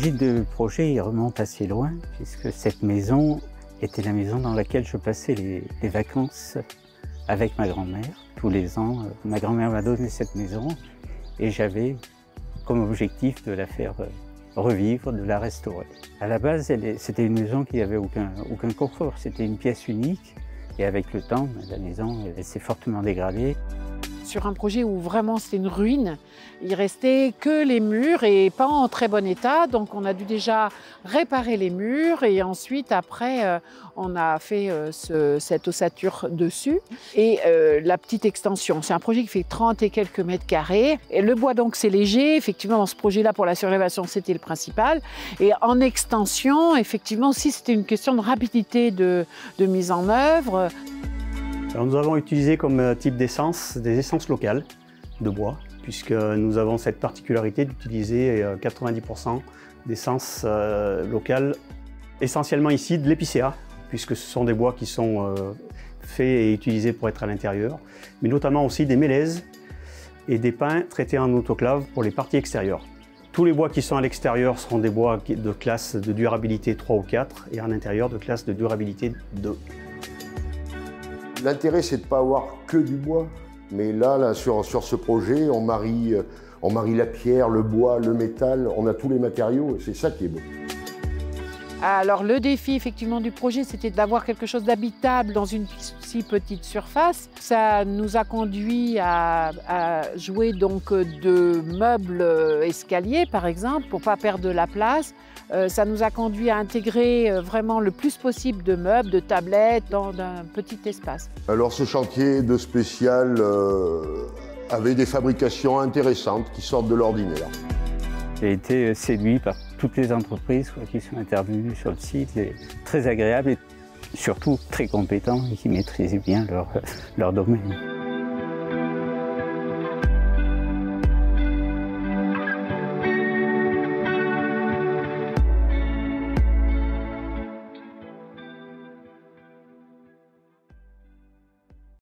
L'origine du projet il remonte assez loin, puisque cette maison était la maison dans laquelle je passais les vacances avec ma grand-mère. Tous les ans, ma grand-mère m'a donné cette maison et j'avais comme objectif de la faire revivre, de la restaurer. À la base, c'était une maison qui n'avait aucun confort, c'était une pièce unique et avec le temps, la maison s'est fortement dégradée. Sur un projet où vraiment c'était une ruine, il restait que les murs et pas en très bon état, donc on a dû déjà réparer les murs et ensuite après on a fait cette ossature dessus et la petite extension. C'est un projet qui fait 30 et quelques mètres carrés et le bois donc c'est léger, effectivement dans ce projet-là pour la surélévation c'était le principal et en extension effectivement aussi c'était une question de rapidité de mise en œuvre. Alors nous avons utilisé comme type d'essence des essences locales de bois, puisque nous avons cette particularité d'utiliser 90% d'essences locales, essentiellement ici de l'épicéa, puisque ce sont des bois qui sont faits et utilisés pour être à l'intérieur, mais notamment aussi des mélèzes et des pins traités en autoclave pour les parties extérieures. Tous les bois qui sont à l'extérieur seront des bois de classe de durabilité 3 ou 4 et en intérieur de classe de durabilité 2. L'intérêt, c'est de ne pas avoir que du bois. Mais là sur ce projet, on marie la pierre, le bois, le métal, on a tous les matériaux, c'est ça qui est beau. Alors le défi effectivement du projet, c'était d'avoir quelque chose d'habitable dans une si petite surface. Ça nous a conduit à jouer donc de meubles escaliers par exemple, pour ne pas perdre de la place. Ça nous a conduit à intégrer vraiment le plus possible de meubles, de tablettes dans un petit espace. Alors ce chantier de spécial avait des fabrications intéressantes qui sortent de l'ordinaire. J'ai été séduit par toutes les entreprises qui sont intervenues sur le site, très agréables et surtout très compétents et qui maîtrisaient bien leur domaine.